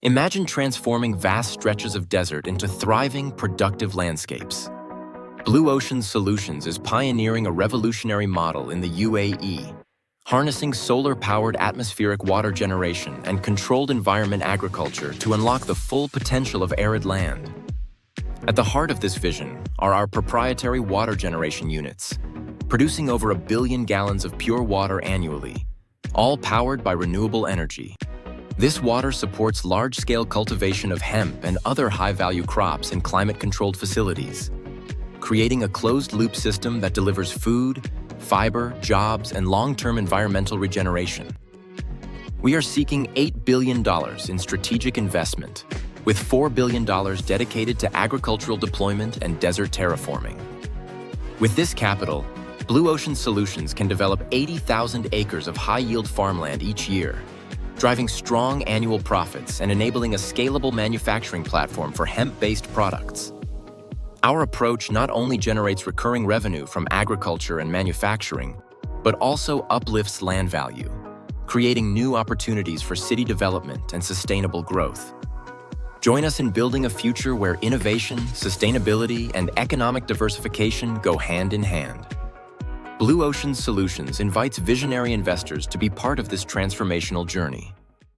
Imagine transforming vast stretches of desert into thriving, productive landscapes. Blue Ocean Solutions is pioneering a revolutionary model in the UAE, harnessing solar-powered atmospheric water generation and controlled environment agriculture to unlock the full potential of arid land. At the heart of this vision are our proprietary water generation units, producing over 1 billion gallons of pure water annually, all powered by renewable energy. This water supports large-scale cultivation of hemp and other high-value crops in climate-controlled facilities, creating a closed-loop system that delivers food, fiber, jobs, and long-term environmental regeneration. We are seeking $8 billion in strategic investment, with $4 billion dedicated to agricultural deployment and desert terraforming. With this capital, Blue Ocean Solutions can develop 80,000 acres of high-yield farmland each year, driving strong annual profits and enabling a scalable manufacturing platform for hemp-based products. Our approach not only generates recurring revenue from agriculture and manufacturing, but also uplifts land value, creating new opportunities for city development and sustainable growth. Join us in building a future where innovation, sustainability, and economic diversification go hand in hand. Blue Ocean Solutions invites visionary investors to be part of this transformational journey.